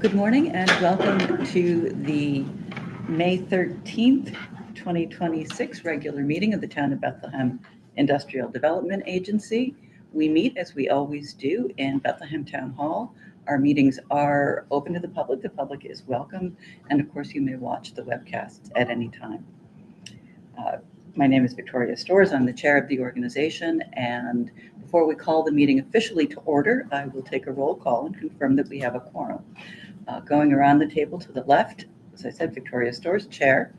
Good morning and welcome to the May 13th, 2026 regular meeting of the Town of Bethlehem Industrial Development Agency. We meet, as we always do, in Bethlehem Town Hall. Our meetings are open to the public. The public is welcome. And of course, you may watch the webcasts at any time. My name is Victoria Storrs. I'm the chair of the organization. And before we call the meeting officially to order, I will take a roll call and confirm that we have a quorum. Going around the table to the left, as I said, Victoria Storrs, chair.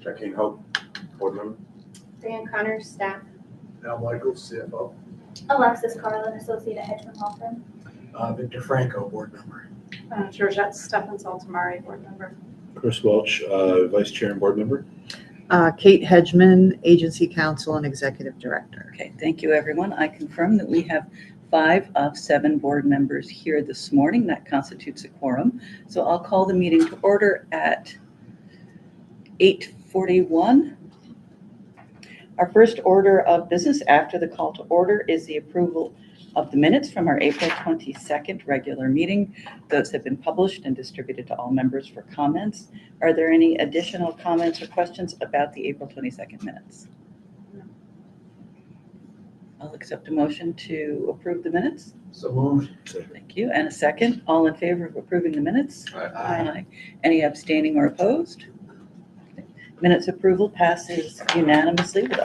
Jackie Hope, board member. Diane Connors, staff. Al Michaels, CFO. Alexis Carlin, associate at Hedgeman Law Firm. Victor Franco, board member. Georgette Steffens Altamari, board member. Chris Welch, vice chair and board member. Kate Hedgeman, agency counsel and executive director. Okay, thank you, everyone. I confirm that we have 5 of 7 board members here this morning. That constitutes a quorum. So I'll call the meeting to order at 8:41. Our first order of business after the call to order is the approval of the minutes from our April 22nd regular meeting. Those have been published and distributed to all members for comments. Are there any additional comments or questions about the April 22nd minutes? I'll accept a motion to approve the minutes. So moved. Thank you. And a second. All in favor of approving the minutes? Aye. Any abstaining or opposed? Okay. Minutes approval passes unanimously with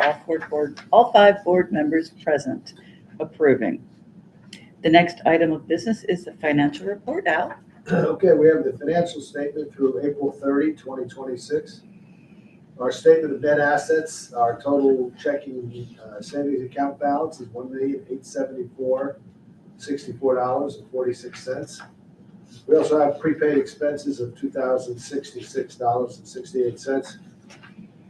all 5 board members present approving. The next item of business is the financial report. Al? Okay, we have the financial statement through April 30, 2026. Our statement of net assets, our total checking savings account balance is $1,874,64.46. We also have prepaid expenses of $2,066.68,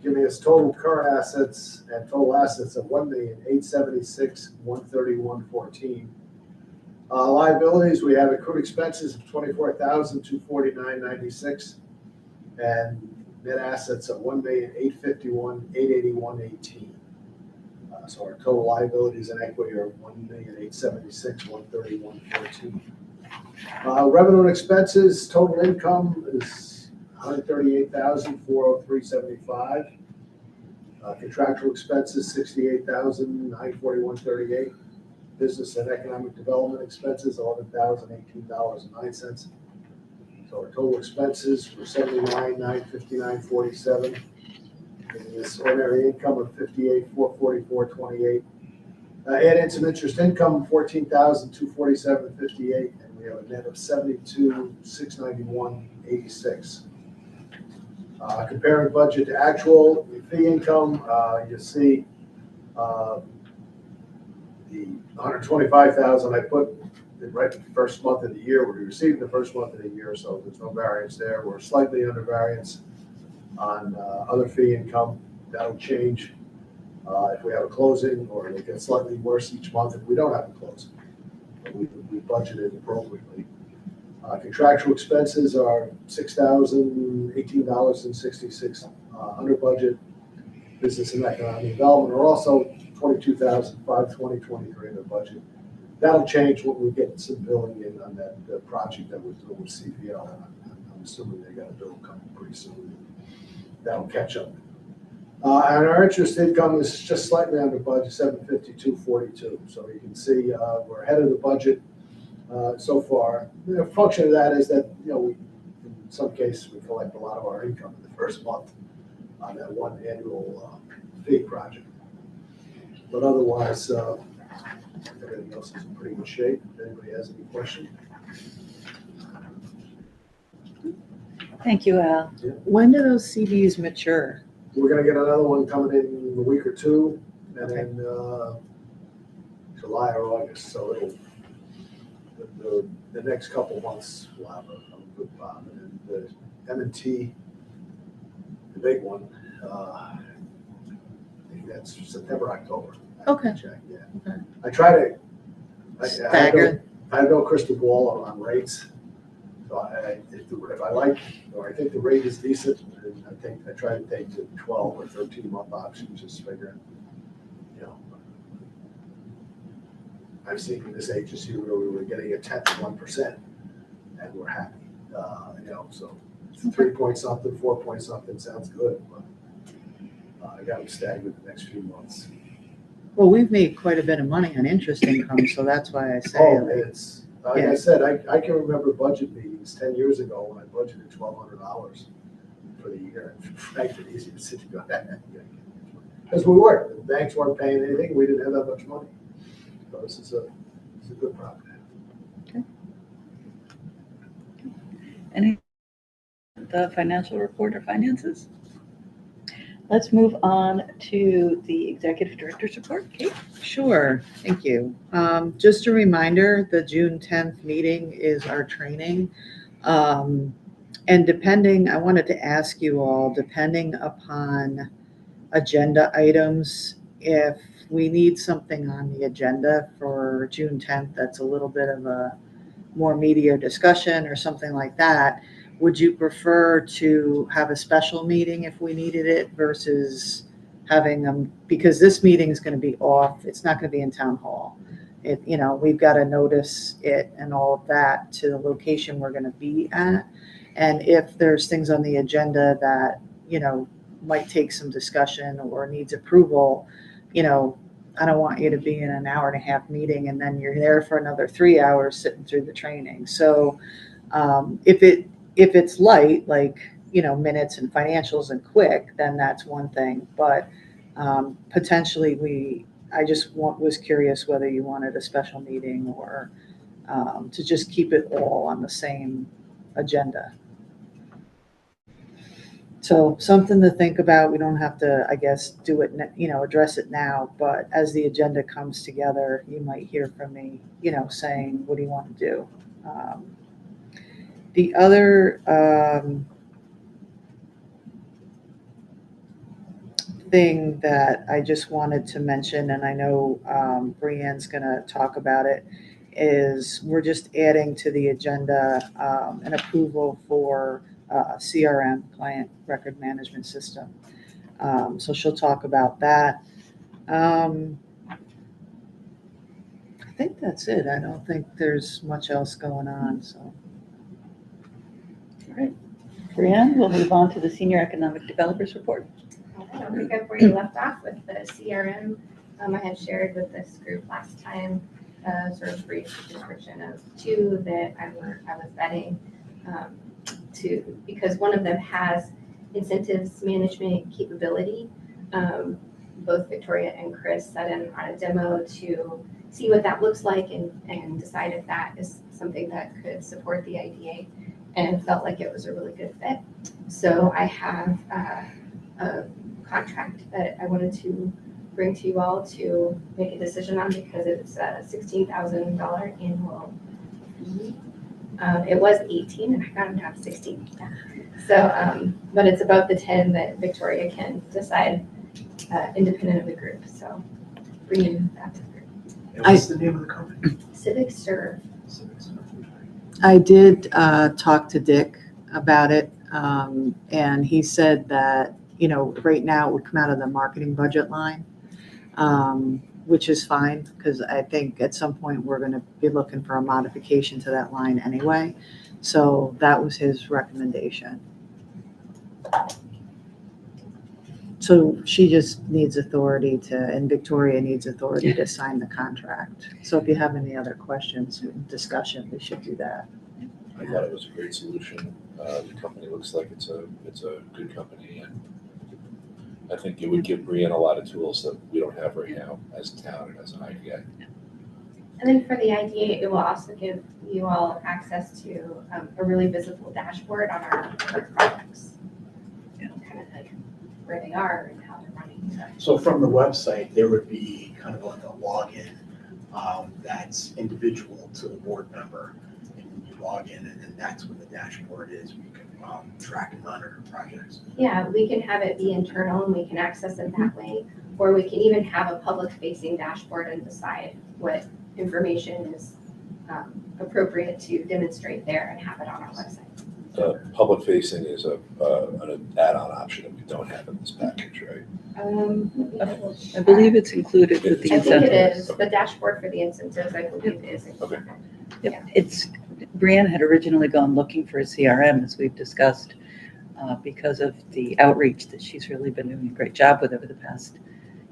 giving us total current assets and total assets of $1,876,131.14. Liabilities, we have accrued expenses of $24,249.96 and net assets of $1,851,881.18. So our total liabilities and equity are $1,876,131.14. Revenue and expenses, total income is $138,403.75. Contractual expenses, $68,941.38. Business and economic development expenses, $11,018.09. So our total expenses were $79,959.47. Giving us ordinary income of $58,444.28. Add in some interest income, $14,247.58, and we have a net of $72,691.86. Comparing budget to actual, the fee income, you see the $125,000 I put right the first month of the year. We received the first month of the year, so there's no variance there. We're slightly under variance on other fee income. That'll change if we have a closing, or it gets slightly worse each month if we don't have a closing. But we budgeted appropriately. Contractual expenses are $6,018.66 under budget. Business and economic development are also $22,520.23 in the budget. That'll change when we get some billing in on that project that we're doing with CPL. I'm assuming they got a bill coming pretty soon. That'll catch up. And our interest income is just slightly under budget, $752.42. So you can see we're ahead of the budget so far. The function of that is that, in some cases we collect a lot of our income in the first month on that one annual fee project. But otherwise, everything else is in pretty good shape. If anybody has any questions. Thank you, Al. When do those CDs mature? We're going to get another one coming in a week or two, and then July or August. So the next couple months we'll have a good pop. And the M&T, the big one, I think that's September, October. Okay. Check, yeah. Okay. I try to. Stagger. I have no crystal ball on rates. So if I like, or I think the rate is decent, I try to take the 12 or 13 month options, just figuring, I've seen in this agency where we were getting a 10th of 1%, and we're happy. So 3 point something, 4 point something sounds good, but I got to stagger the next few months. Well, we've made quite a bit of money on interest income, so that's why I say, Oh, like, it's, like I said, I can remember budget meetings 10 years ago when I budgeted $1,200 for the year. Frankly, easy to sit and go, because we weren't, the banks weren't paying anything, we didn't have that much money. So this is a good problem. Any, the financial report or finances? Let's move on to the executive director's report. Kate? sure, thank you. Just a reminder, the June 10th meeting is our training. And depending, I wanted to ask you all, depending upon agenda items, if we need something on the agenda for June 10th, that's a little bit of a more meatier discussion or something like that, would you prefer to have a special meeting if we needed it versus having them, because this meeting is going to be off, it's not going to be in town hall. We've got to notice it and all of that to the location we're going to be at. And if there's things on the agenda that, might take some discussion or needs approval, I don't want you to be in an hour and a half meeting and then you're there for another 3 hours sitting through the training. So if it's light, like, minutes and financials and quick, then that's one thing. But potentially I just was curious whether you wanted a special meeting or to just keep it all on the same agenda. So something to think about. We don't have to, I guess, do it, address it now, but as the agenda comes together, you might hear from me, saying, what do you want to do? The other thing that I just wanted to mention, and I know Brianne's going to talk about it, is we're just adding to the agenda an approval for CRM, Client Record Management System. So she'll talk about that. I think that's it. I don't think there's much else going on, so. All right. Brianne, we'll move on to the Senior Economic Developers Report. I'll pick up where you left off with the CRM. I had shared with this group last time, sort of brief description of two that I was vetting because one of them has incentives management capability. Both Victoria and Chris set in on a demo to see what that looks like and decide if that is something that could support the IDA, and felt like it was a really good fit. So I have a contract that I wanted to bring to you all to make a decision on because it's a $16,000 annual fee. It was 18 and I got them down to 16. So, but it's about the 10 that Victoria can decide independent of the group. So bringing that to the group. And what's the name of the company? Civic Serve. I did talk to Dick about it, and he said that, right now it would come out of the marketing budget line, which is fine, because I think at some point we're going to be looking for a modification to that line anyway. So that was his recommendation. So she just needs authority and Victoria needs authority to sign the contract. So if you have any other questions, discussion, we should do that. I thought it was a great solution. The company looks like it's a good company, and I think it would give Brianne a lot of tools that we don't have right now as a town and as an IDA. And then for the IDA, it will also give you all access to a really visible dashboard on our projects. Kind of like where they are and how they're running. So from the website, there would be kind of like a login that's individual to the board member. And you log in, and then that's where the dashboard is. We can track and monitor projects. Yeah, we can have it be internal and we can access it that way. Or we can even have a public-facing dashboard and decide what information is appropriate to demonstrate there and have it on our website. public facing is an add-on option that we don't have in this package, right? I believe it's included with the I think it incentives. is, the dashboard for the incentives, I believe is. Okay. Yep, Brianne had originally gone looking for a CRM, as we've discussed, because of the outreach that she's really been doing a great job with over the past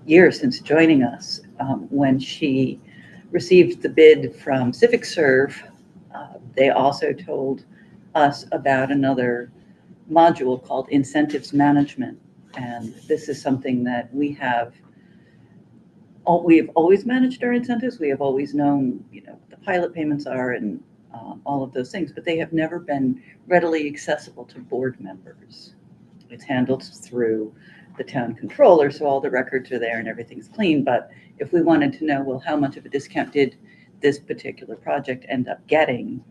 year since joining us. When she received the bid from CivicServe, they also told us about another module called Incentives Management. And this is something that we have always managed our incentives. We have always known, what the pilot payments are and all of those things, but they have never been readily accessible to board members. It's handled through the town controller, so all the records are there and everything's clean. But if we wanted to know, well, how much of a discount did this particular project end up getting,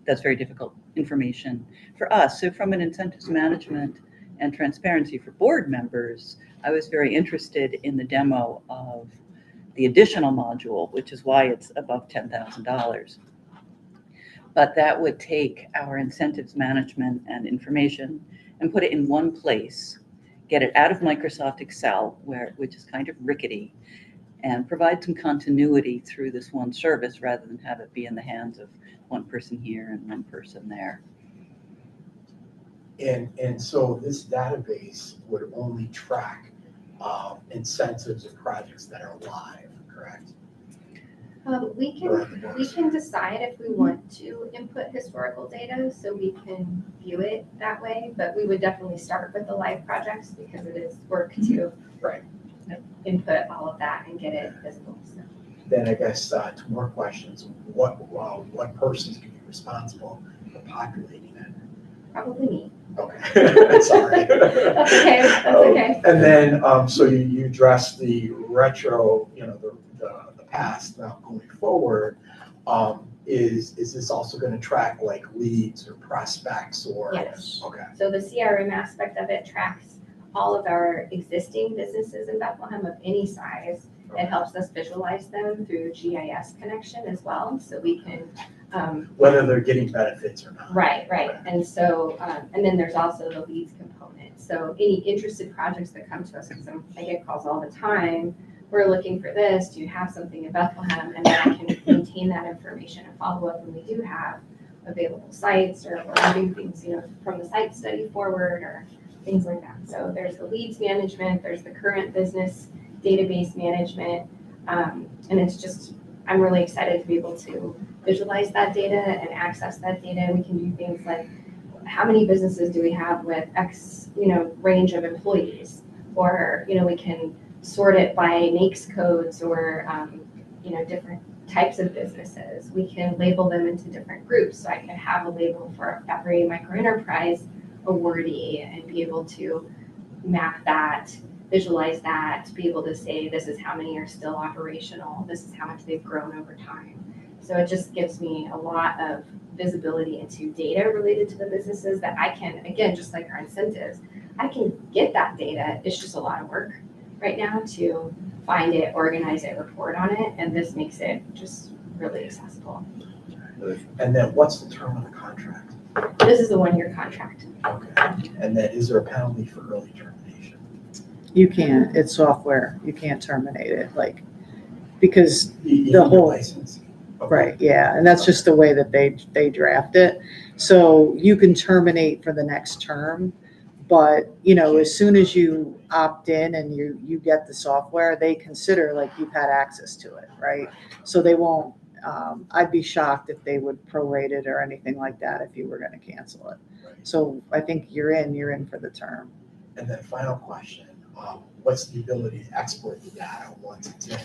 that's very difficult information for us. So from an incentives management and transparency for board members, I was very interested in the demo of the additional module, which is why it's above $10,000. But that would take our incentives management and information and put it in one place, get it out of Microsoft Excel, which is kind of rickety, and provide some continuity through this one service rather than have it be in the hands of one person here and one person there. And so this database would only track incentives of projects that are live, correct? We can decide if we want to input historical data, so we can view it that way, but we would definitely start with the live projects because it is work to Right. input all of that and get it visible. So. Then I guess two more questions. What persons can be responsible for populating it? Probably me. Okay, sorry. That's okay, that's okay. And then, so you address the retro, the past. Now going forward, is this also going to track like leads or prospects or? Yes. Okay. So the CRM aspect of it tracks all of our existing businesses in Bethlehem of any size. It helps us visualize them through GIS connection as well, so we can. Whether they're getting benefits or not. Right. And so, and then there's also the leads component. So any interested projects that come to us, because I get calls all the time, we're looking for this, do you have something in Bethlehem? And then I can maintain that information and follow up when we do have available sites or moving things, from the site study forward or things like that. So there's the leads management, there's the current business database management, and it's just, I'm really excited to be able to visualize that data and access that data. We can do things like, how many businesses do we have with X, range of employees? Or, we can sort it by NAICS codes or, different types of businesses. We can label them into different groups. So I can have a label for every microenterprise awardee and be able to map that, visualize that, to be able to say, this is how many are still operational, this is how much they've grown over time. So it just gives me a lot of visibility into data related to the businesses that I can, again, just like our incentives, I can get that data. It's just a lot of work right now to find it, organize it, report on it, and this makes it just really accessible. And then what's the term of the contract? This is a 1-year contract. Okay. And then is there a penalty for early termination? You can't, it's software, you can't terminate it, because You the need a whole, license. Okay. right, yeah, and that's just the way that they draft it. So you can terminate for the next term, but, as soon as you opt in and you get the software, they consider like you've had access to it, right? So they won't, I'd be shocked if they would prorate it or anything like that if you were gonna cancel it. Right. So I think you're in for the term. And then final question, what's the ability to export the data once it's in,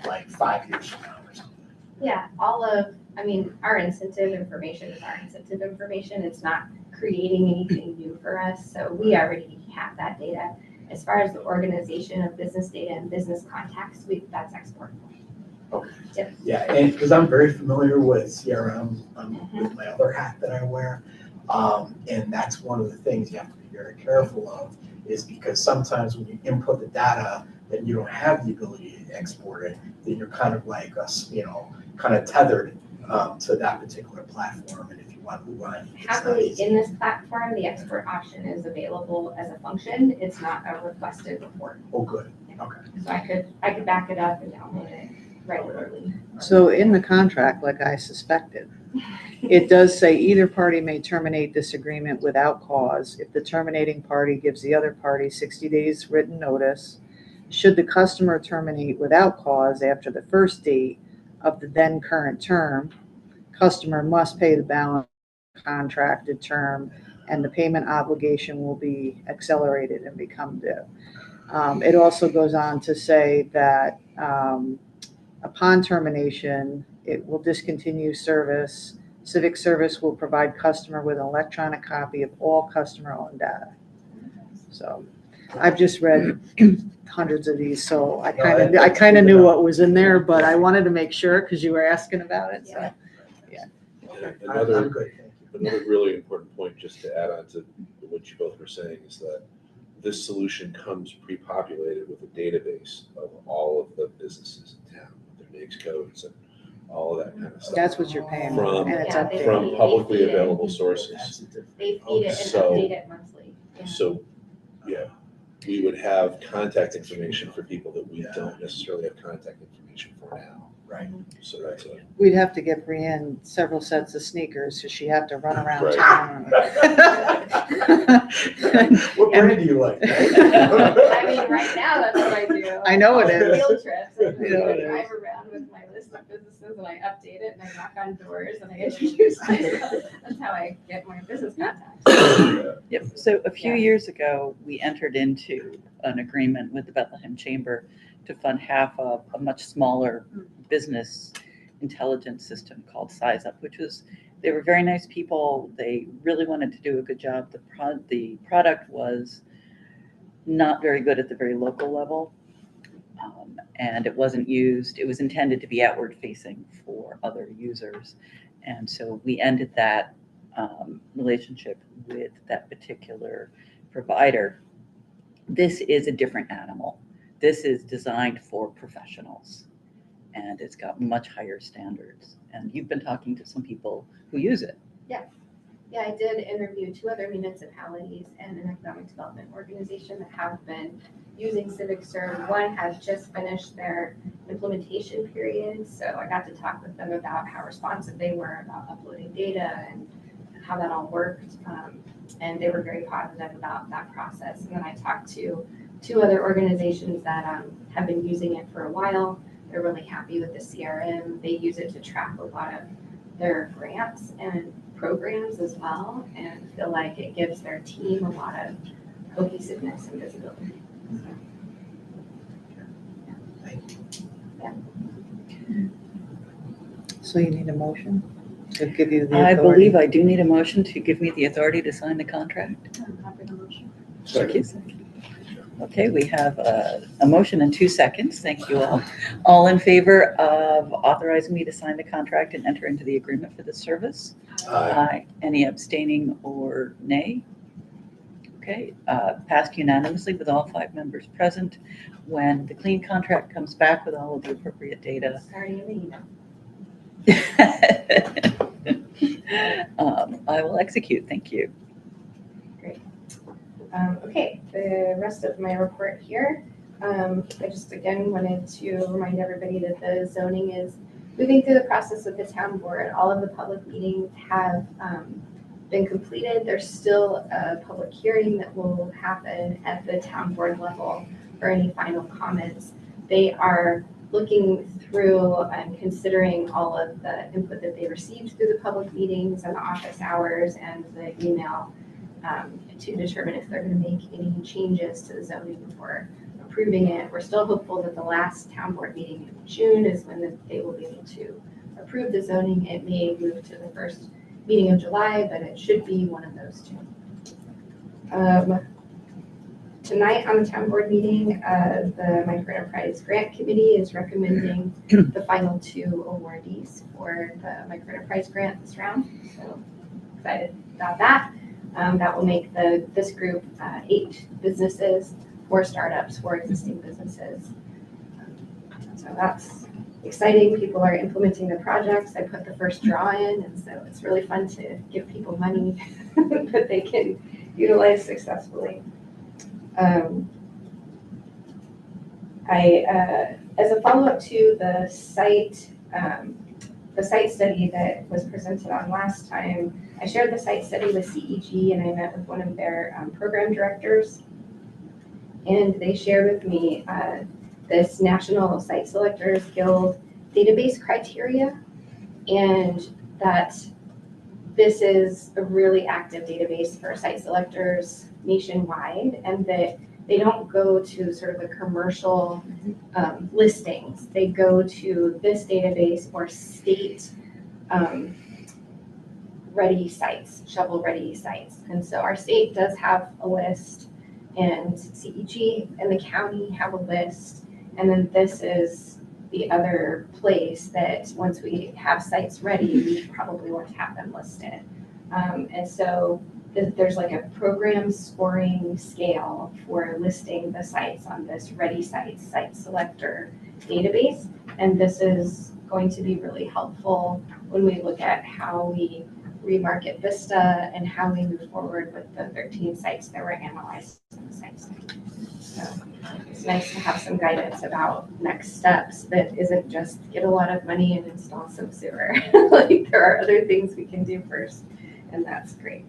like 5 years from now or something? Yeah, our incentive information is our incentive information. It's not creating anything new for us. So we already have that data. As far as the organization of business data and business contacts, that's exportable. Okay. Yep. Yeah, and because I'm very familiar with CRM with my other hat that I wear. And that's one of the things you have to be very careful of, is because sometimes when you input the data and you don't have the ability to export it, then you're kind of like kind of tethered to that particular platform, and if you want to move on, it's not Happily, easy. in this platform, the export option is available as a function. It's not a requested report. Oh, good, okay. So I could back it up and download it regularly. So in the contract, like I suspected, it does say either party may terminate this agreement without cause if the terminating party gives the other party 60 days written notice. Should the customer terminate without cause after the first date of the then current term, customer must pay the balance of the contracted term and the payment obligation will be accelerated and become due. It also goes on to say that upon termination, it will discontinue service. Civic Service will provide customer with an electronic copy of all customer-owned data. So I've just read hundreds of these, so I kind of knew what was in there, but I wanted to make sure because you were asking about it, so. And I'm Another, good, thank you. another really important point, just to add on to what you both were saying, is that this solution comes pre-populated with a database of all of the businesses in town, with their NAICS codes and all of that kind of stuff. That's what you're paying for, From- and it's Yeah, they- updated. From publicly They feed it. available That's sources. a different- They feed it and So- update it monthly. Yeah. So, yeah, we would have contact information for people that we don't necessarily have contact information for now. Right. So that's a, We'd have to get Brienne several sets of sneakers because she'd have to run around Right. town. What brand do you like? I mean, right now, that's what I do. I know it On is. Field trips, and I know it I drive is. around with my list of businesses and I update it and I knock on doors and I introduce myself. That's how I get my business contacts. Yep, so a few Yeah. years ago, we entered into an agreement with the Bethlehem Chamber to fund half of a much smaller business intelligence system called Size Up, which was, they were very nice people. They really wanted to do a good job. The product was not very good at the very local level. And it wasn't used, it was intended to be outward facing for other users. And so we ended that relationship with that particular provider. This is a different animal. This is designed for professionals and it's got much higher standards. And you've been talking to some people who use it. Yeah, I did interview 2 other municipalities and an economic development organization that have been using Civic Serve. One has just finished their implementation period, so I got to talk with them about how responsive they were about uploading data and how that all worked. And they were very positive about that process. And then I talked to 2 other organizations that have been using it for a while. They're really happy with the CRM. They use it to track a lot of their grants and programs as well, and feel like it gives their team a lot of cohesiveness and visibility. Thank you. So you need a motion to give you the I authority? believe I do need a motion to give me the authority to sign the contract. I'm happy to motion. Okay, we have a motion in 2 seconds. Thank you all. All in favor of authorizing me to sign the contract and enter into the agreement for the service? Aye. Any abstaining or nay? Okay, passed unanimously with all 5 members present. When the clean contract comes back with all of the appropriate data, Starting in the email. I will execute. Thank you. Okay, the rest of my report here. I just again wanted to remind everybody that the zoning is moving through the process with the town board. All of the public meetings have been completed. There's still a public hearing that will happen at the town board level for any final comments. They are looking through and considering all of the input that they received through the public meetings and the office hours and the email to determine if they're going to make any changes to the zoning before approving it. We're still hopeful that the last town board meeting in June is when they will be able to approve the zoning. It may move to the first meeting of July, but it should be one of those 2. Tonight on the town board meeting, the Microenterprise Grant Committee is recommending the final 2 awardees for the Microenterprise Grant this round. So excited about that. That will make this group 8 businesses, 4 startups, 4 existing businesses. So that's exciting. People are implementing the projects. I put the first draw in, and so it's really fun to give people money that they can utilize successfully. As a follow-up to the site study that was presented on last time, I shared the site study with CEG, and I met with one of their program directors, and they shared with me this National Site Selectors Guild database criteria, and that this is a really active database for site selectors nationwide, and that they don't go to sort of the commercial listings. They go to this database or state ready sites, shovel ready sites. And so our state does have a list, and CEG and the county have a list. And then this is the other place that once we have sites ready, we probably want to have them listed. And so there's like a program scoring scale for listing the sites on this Ready Sites site selector database. And this is going to be really helpful when we look at how we remarket Vista and how we move forward with the 13 sites that were analyzed in the site study. So it's nice to have some guidance about next steps that isn't just get a lot of money and install some sewer. Like there are other things we can do first, and that's great.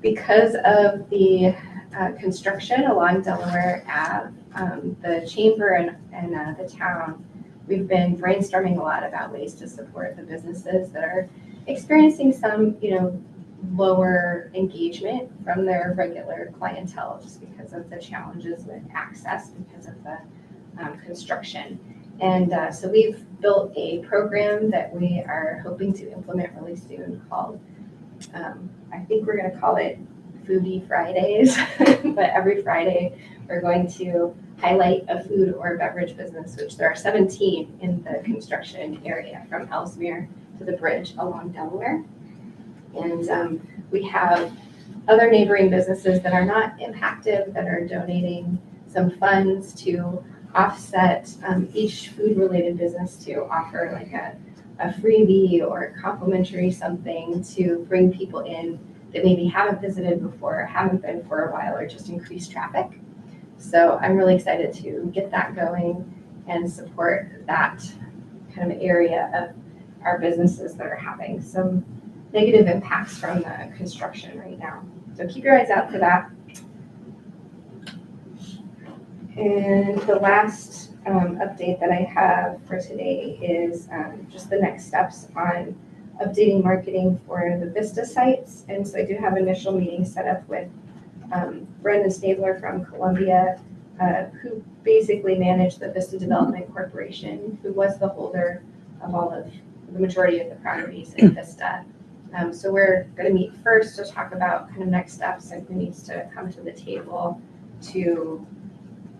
Because of the construction along Delaware Ave, the chamber and the town, we've been brainstorming a lot about ways to support the businesses that are experiencing some, lower engagement from their regular clientele just because of the challenges with access because of the construction. And so we've built a program that we are hoping to implement really soon called, I think we're going to call it Foodie Fridays, but every Friday we're going to highlight a food or beverage business, which there are 17 in the construction area from Ellesmere to the bridge along Delaware. And we have other neighboring businesses that are not impacted that are donating some funds to offset each food-related business to offer like a freebie or complimentary something to bring people in that maybe haven't visited before, haven't been for a while, or just increase traffic. So I'm really excited to get that going and support that kind of area of our businesses that are having some negative impacts from the construction right now. So keep your eyes out for that. And the last update that I have for today is just the next steps on updating marketing for the Vista sites. And so I do have initial meetings set up with Brendan Stabler from Columbia, who basically managed the Vista Development Corporation, who was the holder of all of the majority of the properties in Vista. So we're going to meet first to talk about kind of next steps and who needs to come to the table to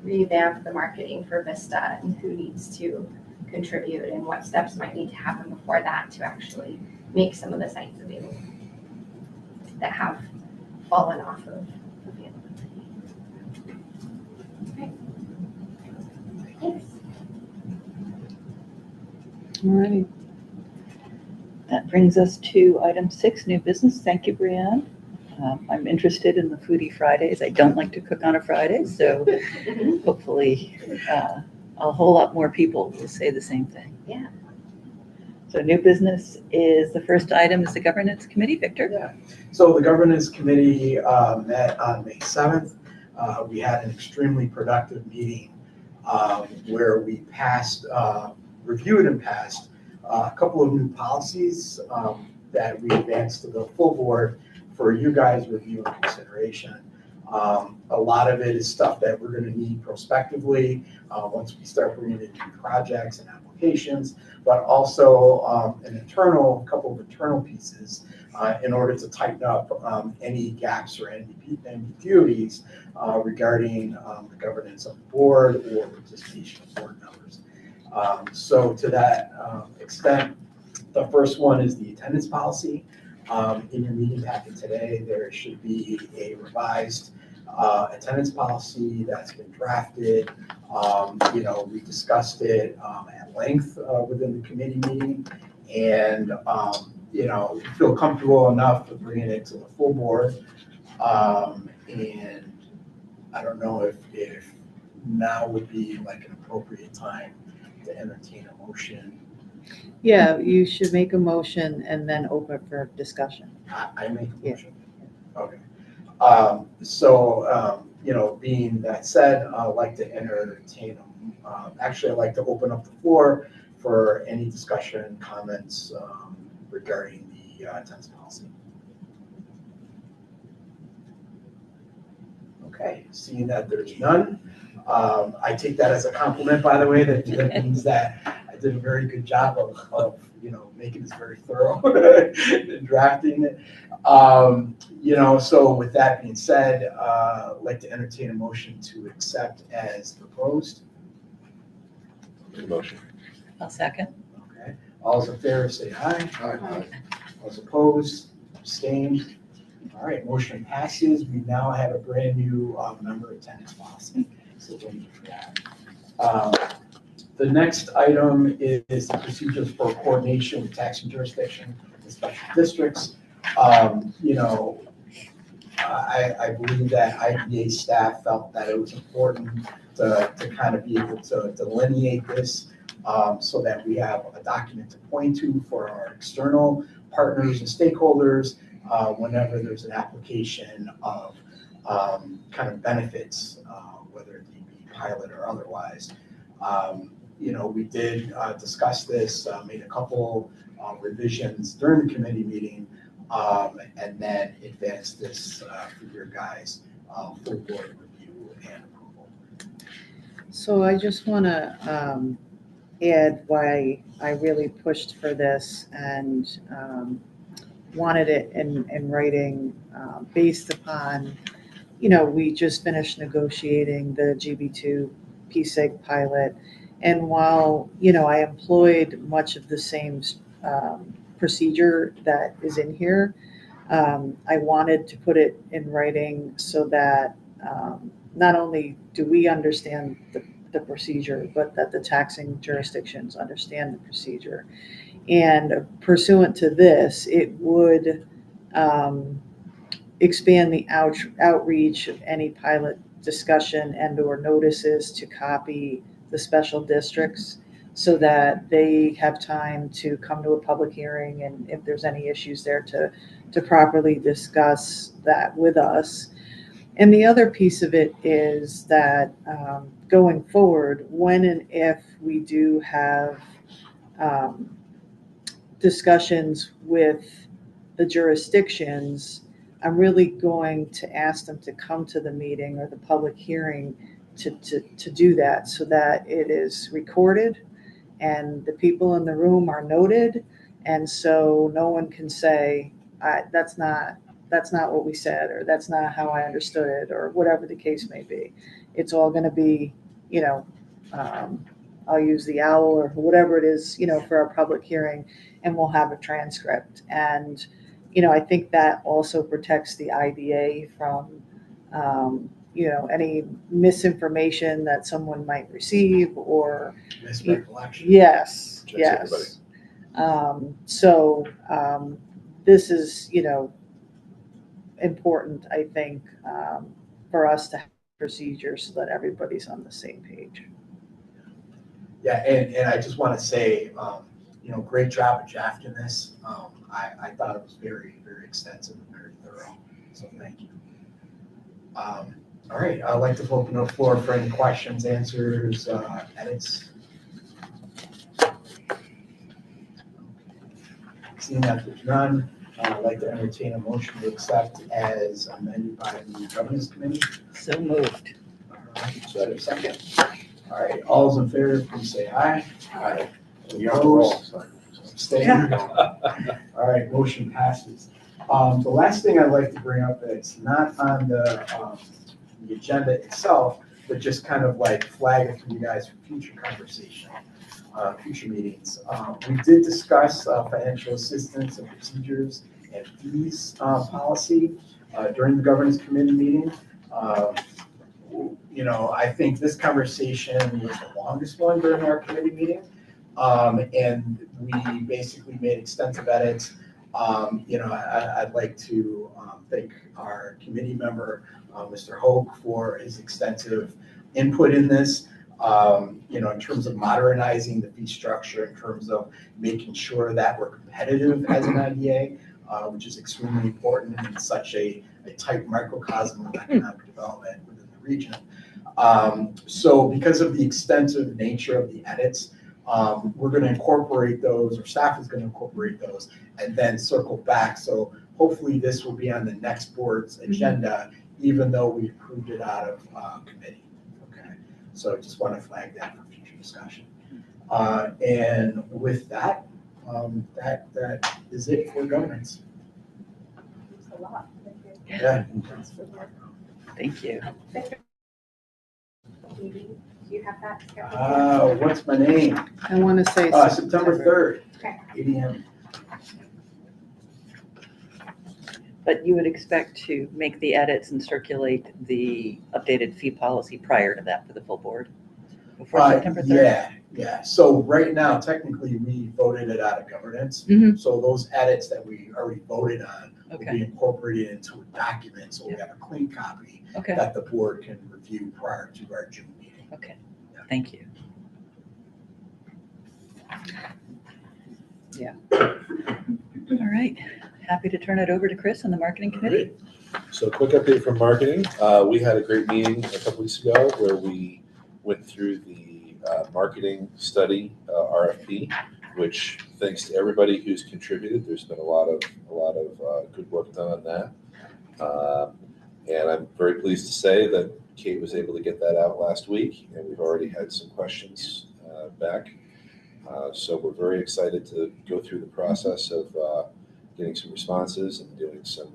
revamp the marketing for Vista and who needs to contribute and what steps might need to happen before that to actually make some of the sites available that have fallen off of availability. Okay. Thanks. All right. That brings us to item 6, new business. Thank you, Brianne. I'm interested in the Foodie Fridays. I don't like to cook on a Friday, so hopefully a whole lot more people will say the same thing. Yeah. So new business is the first item is the governance committee. Victor? Yeah. So the governance committee met on May 7th. We had an extremely productive meeting where we reviewed and passed a couple of new policies that we advanced to the full board for you guys' review and consideration. A lot of it is stuff that we're going to need prospectively once we start bringing in new projects and applications, but also a couple of internal pieces in order to tighten up any gaps or ambiguities regarding the governance of the board or participation of board members. So to that extent, the first one is the attendance policy. In your meeting packet today, there should be a revised attendance policy that's been drafted. We discussed it at length within the committee meeting, and feel comfortable enough with bringing it to the full board. And I don't know if now would be like an appropriate time to entertain a motion. Yeah, you should make a motion and then open for discussion. I make a Yeah. motion? Okay. Being that said, I'd like to entertain, actually, I'd like to open up the floor for any discussion, comments regarding the attendance policy. Okay, seeing that there's none, I take that as a compliment, by the way, that means that I did a very good job of making this very thorough and drafting it. So with that being said, I'd like to entertain a motion to accept as proposed. Motion. I'll second. Okay, all those in favor say aye. Aye. All those opposed, abstained. All right, motion passes. We now have a brand new member attendance policy, so thank you for that. The next item is the procedures for coordination with taxing jurisdiction and special districts. I believe that IDA staff felt that it was important to kind of be able to delineate this so that we have a document to point to for our external partners and stakeholders whenever there's an application of kind of benefits, whether it be pilot or otherwise. We did discuss this, made a couple revisions during the committee meeting, and then advanced this for your guys' full board review and approval. So I just want to add why I really pushed for this and wanted it in writing based upon, we just finished negotiating the GB2 PSEG pilot. And while, I employed much of the same procedure that is in here, I wanted to put it in writing so that not only do we understand the procedure, but that the taxing jurisdictions understand the procedure. And pursuant to this, it would expand the outreach of any pilot discussion and/or notices to copy the special districts so that they have time to come to a public hearing, and if there's any issues there to properly discuss that with us. And the other piece of it is that going forward, when and if we do have discussions with the jurisdictions, I'm really going to ask them to come to the meeting or the public hearing to do that so that it is recorded and the people in the room are noted. And so no one can say, that's not what we said, or that's not how I understood it, or whatever the case may be. It's all going to be, I'll use the OWL or whatever it is, for our public hearing, and we'll have a transcript. And, I think that also protects the IDA from, any misinformation that someone might receive or. Misrecollection. Yes, Checks yes. This is, important, I think, for us to have procedures so that everybody's on the same page. Yeah, and I just want to say, great job of drafting this. I thought it was very, very extensive and very thorough, so thank you. All right, I'd like to open the floor for any questions, answers, edits. Seeing that there's none, I'd like to entertain a motion to accept as amended by the governance committee. So moved. All right, so I have a second. All right, all those in favor, please say aye. Aye. Any opposed? Abstain? All right, motion passes. The last thing I'd like to bring up that's not on the agenda itself, but just kind of like flag it for you guys for future conversation, future meetings. We did discuss financial assistance and procedures and fees policy during the governance committee meeting. You know, I think this conversation was the longest one during our committee meeting. And we basically made extensive edits. You know, I'd like to thank our committee member, Mr. Hoke, for his extensive input in this. You know, in terms of modernizing the fee structure, in terms of making sure that we're competitive as an IDA, which is extremely important in such a tight microcosm of economic development within the region. So because of the extensive nature of the edits, we're going to incorporate those, or staff is going to incorporate those, and then circle back. So hopefully this will be on the next board's agenda, even though we approved it out of committee. Okay, so I just want to flag that for future discussion. And with that, that is it for governance. It's a lot. Thank you. Yeah. Thanks for the work. Thank you. Meeting, do you have that scheduled? What's my name? I want to say September 3rd, Okay. 8 a.m. But you would expect to make the edits and circulate the updated fee policy prior to that for the full board? Before September 3rd? Yeah. So right now, technically, we voted it out of governance. Mhm. So those edits that we already voted on will Okay. be incorporated into a document. So we have a clean copy Okay, that the board can review prior to our June meeting. okay, thank you. Yeah. All right, happy to turn it over to Chris on the marketing committee. So quick update from marketing. We had a great meeting a couple weeks ago where we went through the marketing study RFP, which thanks to everybody who's contributed. There's been a lot of good work done on that. And I'm very pleased to say that Kate was able to get that out last week, and we've already had some questions back. So we're very excited to go through the process of getting some responses and doing some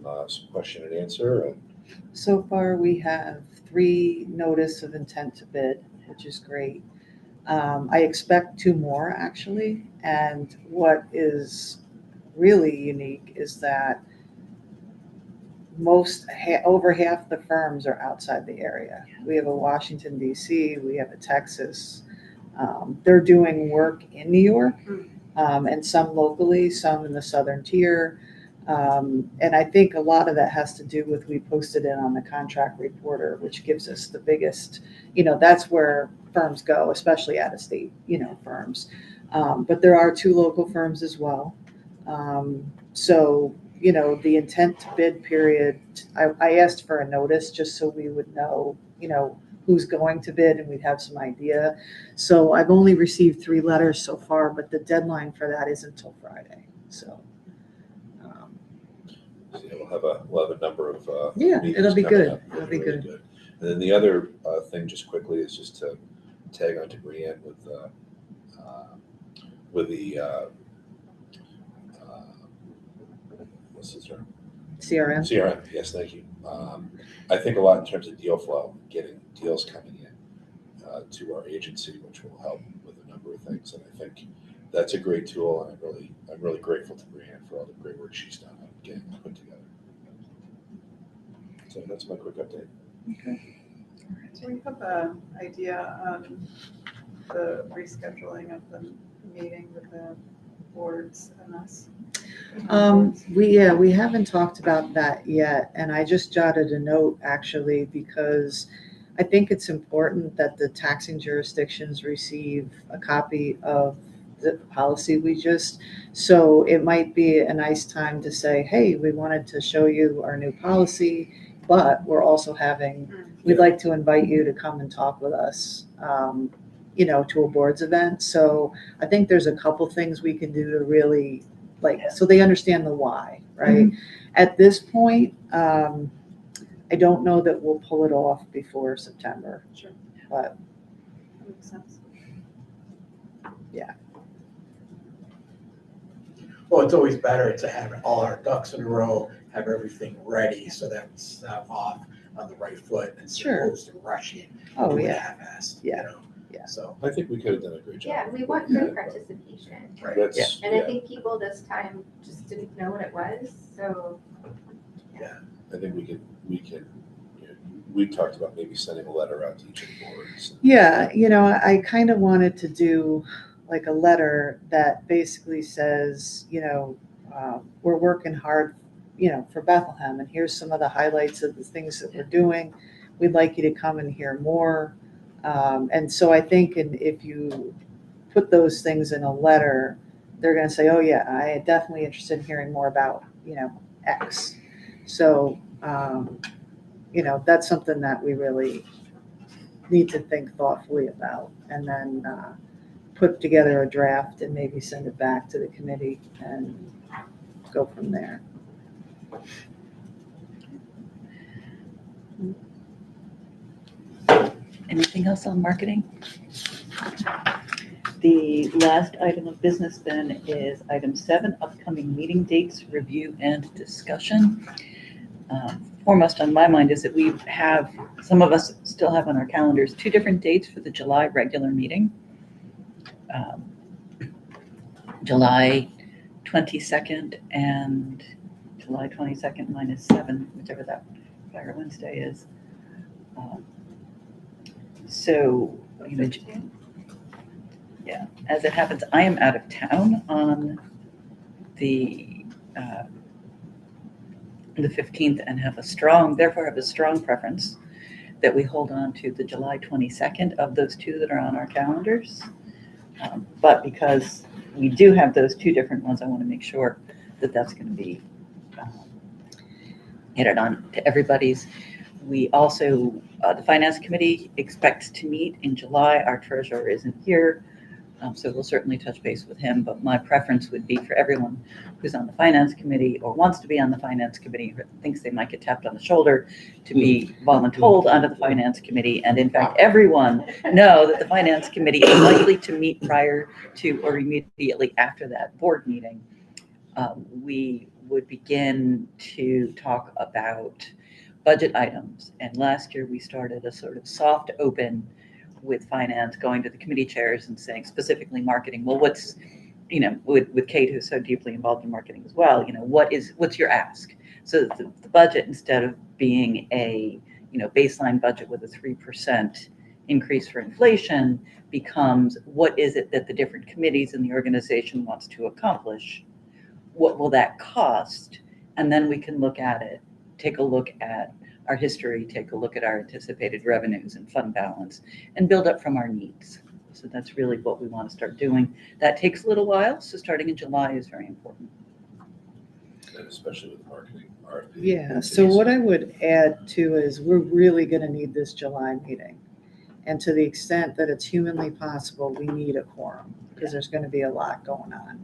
question and answer. And So far, we have 3 notice of intent to bid, which is great. I expect 2 more actually. And what is really unique is that over half the firms are outside the area. We have a Washington DC, we have a Texas. They're doing work in New York, and some locally, some in the southern tier. And I think a lot of that has to do with, we posted it on the contract reporter, which gives us the biggest, that's where firms go, especially out of state, firms. But there are 2 local firms as well. So, the intent to bid period, I asked for a notice just so we would know, who's going to bid and we'd have some idea. So I've only received 3 letters so far, but the deadline for that is until Friday. So. we'll have a number of Yeah, meetings it'll be coming good. up. It'll be Really good. And then the other thing, just quickly, is just to tag on to Brianne with the what's his term? CRM. CRM. Yes, thank you. I think a lot in terms of deal flow, getting deals coming in to our agency, which will help with a number of things. And I think that's a great tool, and I'm really grateful to Brianne for all the great work she's done on getting it put together. So that's my quick update. Do we have an idea on the rescheduling of the meeting with the boards and us? We haven't talked about that yet, and I just jotted a note actually because I think it's important that the taxing jurisdictions receive a copy of the policy so it might be a nice time to say, hey, we wanted to show you our new policy, but we're also we'd like to invite you to come and talk with us, to a boards event. So I think there's a couple things we can do to really so they understand the why, right? Mm-hmm. At this point, I don't know that we'll pull it off before September. Sure. But that makes sense. Yeah. Well, it's always better to have all our ducks in a row, have everything ready so that we start off on the right foot and opposed to rushing. Oh, yeah. Half-assed, Yeah. So I think we could have done a great job. Yeah, we want good participation. right. And I think people this time just didn't know what it was, so. I think we can we talked about maybe sending a letter out to each of the boards. Yeah, I kind of wanted to do like a letter that basically says, we're working hard, for Bethlehem, and here's some of the highlights of the things that we're doing. We'd like you to come and hear more. And so I think if you put those things in a letter, they're going to say, oh yeah, I am definitely interested in hearing more about, X. So, that's something that we really need to think thoughtfully about, and then put together a draft and maybe send it back to the committee and go from there. Anything else on marketing? The last item of business then is item 7, upcoming meeting dates, review and discussion. Foremost on my mind is that we have, some of us still have on our calendars 2 different dates for the July regular meeting. July 22nd and July 22nd minus 7, whichever that Fire Wednesday is. So, yeah, as it happens, I am out of town on the 15th and therefore have a strong preference that we hold on to the July 22nd of those 2 that are on our calendars. But because we do have those 2 different ones, I want to make sure that that's going to be hit it on to everybody's. We also, the Finance Committee expects to meet in July. Our treasurer isn't here, so we'll certainly touch base with him. But my preference would be for everyone who's on the Finance Committee or wants to be on the Finance Committee, or thinks they might get tapped on the shoulder, to be voluntold onto the Finance Committee. And in fact, everyone know that the Finance Committee is likely to meet prior to or immediately after that board meeting. We would begin to talk about budget items. And last year we started a sort of soft open with finance, going to the committee chairs and saying specifically marketing, well, what's, with Kate, who's so deeply involved in marketing as well, what's your ask? So that the budget, instead of being a, baseline budget with a 3% increase for inflation, becomes what is it that the different committees in the organization wants to accomplish? What will that cost? And then we can look at it, take a look at our history, take a look at our anticipated revenues and fund balance, and build up from our needs. So that's really what we want to start doing. That takes a little while, so starting in July is very important. And especially with marketing, RFP. Yeah, so what I would add too is we're really going to need this July meeting. And to the extent that it's humanly possible, we need a quorum because there's going to be a lot going on.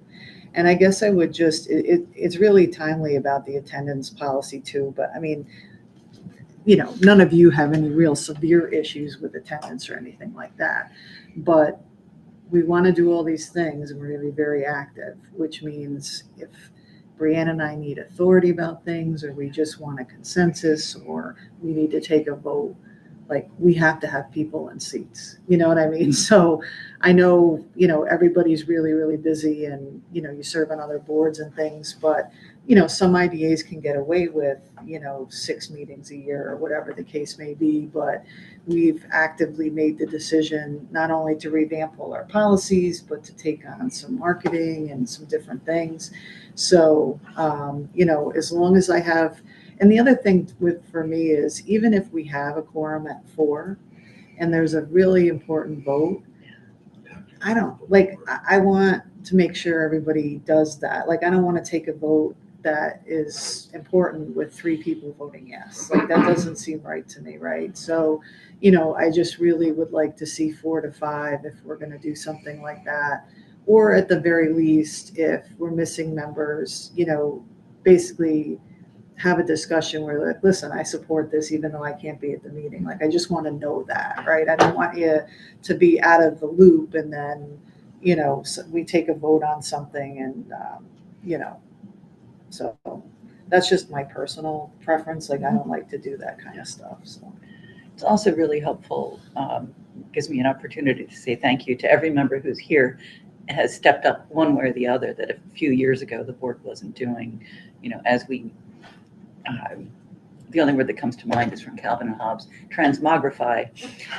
And I guess I would just, it's really timely about the attendance policy too, but I mean, none of you have any real severe issues with attendance or anything like that. But we want to do all these things and we're going to be very active, which means if Brianne and I need authority about things, or we just want a consensus, or we need to take a vote, like we have to have people in seats. You know what I mean? So I know, everybody's really, really busy and, you serve on other boards and things, but, some IDAs can get away with, 6 meetings a year or whatever the case may be. But we've actively made the decision not only to revamp all our policies, but to take on some marketing and some different things. So, as long as I have, and the other thing for me is, even if we have a quorum at 4 and there's a really important vote, I want to make sure everybody does that. Like, I don't want to take a vote that is important with 3 people voting yes. Like, that doesn't seem right to me, right? So, I just really would like to see 4 to 5 if we're going to do something like that. Or at the very least, if we're missing members, basically have a discussion where, like, listen, I support this even though I can't be at the meeting. Like, I just want to know that, right? I don't want you to be out of the loop and then, we take a vote on something and, so that's just my personal preference. Like, I don't like to do that kind of stuff. So It's also really helpful, gives me an opportunity to say thank you to every member who's here, has stepped up one way or the other that a few years ago the board wasn't doing, as we the only word that comes to mind is from Calvin and Hobbes, transmogrify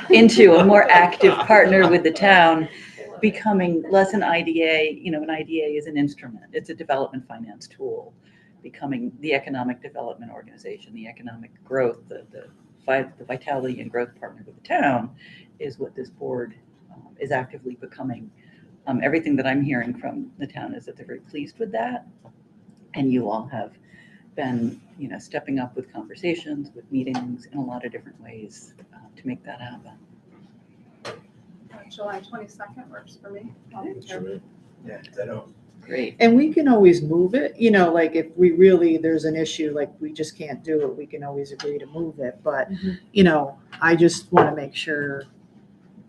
into a more active partner with the town, becoming less an IDA. An IDA is an instrument. It's a development finance tool, becoming the economic development organization, the economic growth, the vitality and growth partner with the town is what this board is actively becoming. Everything that I'm hearing from the town is that they're very pleased with that. And you all have been, stepping up with conversations, with meetings in a lot of different ways to make that happen. July 22nd works for me. Yeah, I don't. Great. And we can always move it, like if we really, there's an issue, like we just can't do it, we can always agree to move it. But, I just want to make sure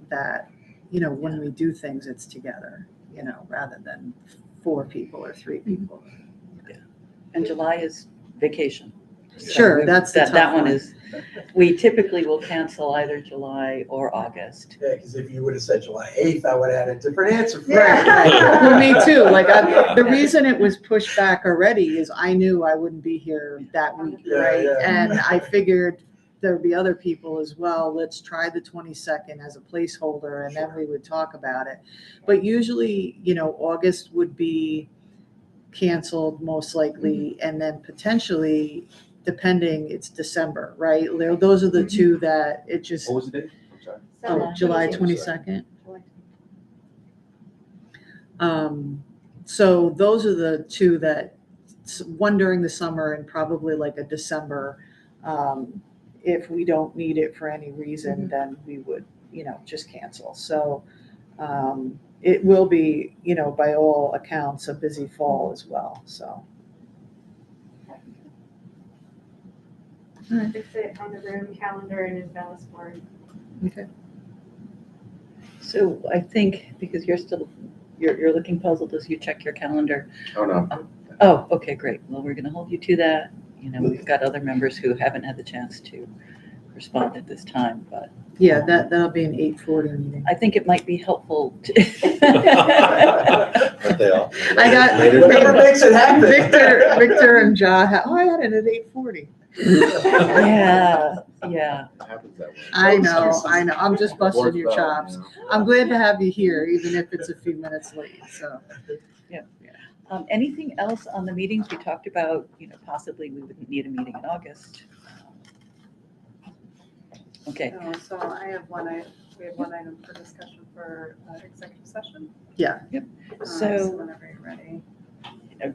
that, when we do things, it's together, rather than 4 people or 3 people. And July is vacation. Sure, that's the tough that one one. is, we typically will cancel either July or August. Yeah, because if you would have said July 8th, I would have had a different answer for Right, you. right. Well, me too. Like the reason it was pushed back already is I knew I wouldn't be here that week, Yeah, right? yeah. And I figured there'd be other people as well. Let's try the 22nd as a placeholder, and then we would talk about it. But usually, August would be canceled most likely, and then potentially, depending, it's December, right? Those are the 2 that it just. What was the date? I'm sorry. July 22nd. So those are the 2 that, one during the summer and probably like a December. If we don't need it for any reason, then we would, just cancel. So it will be, by all accounts, a busy fall as well, so. Fix it on the room calendar and in Dallas board. Okay. So I think, because you're looking puzzled as you check your calendar. Oh, no. Oh, okay, great. Well, we're going to hold you to that. We've got other members who haven't had the chance to respond at this time, but. Yeah, that'll be an 8:40 meeting. I think it might be helpful to. Aren't they all? I got Whatever makes it happen. Victor and Ja. I had it at 8:40. Yeah. It happens that way. I know. I'm just busting Board's your bell, chops. you know. I'm glad to have you here, even if it's a few minutes late, so. Anything else on the meetings? We talked about, possibly we wouldn't need a meeting in August. Okay. So I have we have one item for discussion for executive session. So Whenever you're ready.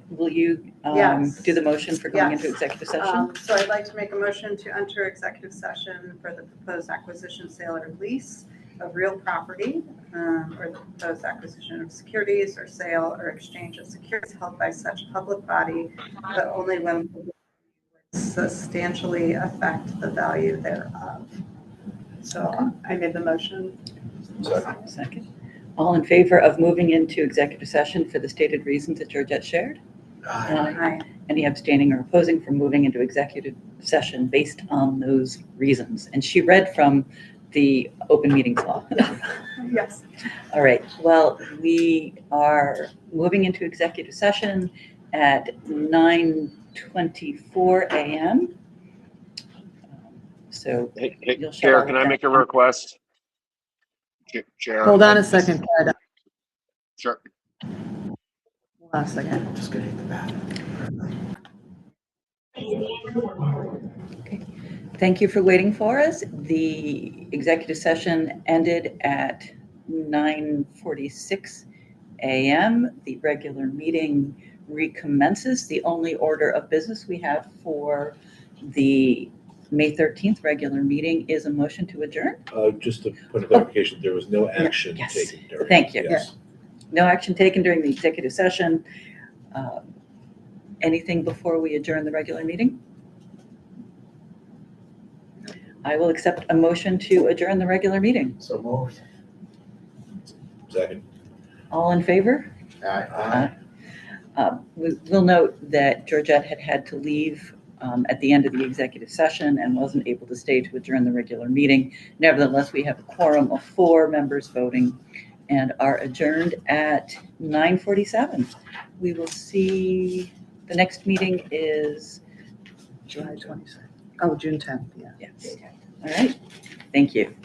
will you Yes. do the motion for going into Yes. executive session? So I'd like to make a motion to enter executive session for the proposed acquisition, sale, or lease of real property, or the proposed acquisition of securities or sale or exchange of securities held by such public body, but only when would substantially affect the value thereof. So I made the motion. Second. All in favor of moving into executive session for the stated reasons that Georgette shared? Aye. Any abstaining or opposing from moving into executive session based on those reasons? And she read from the open meetings law. Yes. All right, well, we are moving into executive session at 9:24 a.m. So Hey, you'll shut Chair, all can of I that make a down. request? Chair. Hold on a second, Ted. Sure. Hold on a second. I'm just gonna hit the bathroom. Thank you for waiting for us. The executive session ended at 9:46 a.m. The regular meeting recommences. The only order of business we have for the May 13th regular meeting is a motion to adjourn. Just to put a clarification, there was no action Yes. taken during. Thank you. Yes. No action taken during the executive session. Anything before we adjourn the regular meeting? I will accept a motion to adjourn the regular meeting. So moved. Second. All in favor? Aye. We'll note that Georgette had to leave at the end of the executive session and wasn't able to stay to adjourn the regular meeting. Nevertheless, we have a quorum of 4 members voting and are adjourned at 9:47. We will see, the next meeting is July 22nd. Oh, June 10th, yeah. Yes. All right. Thank you.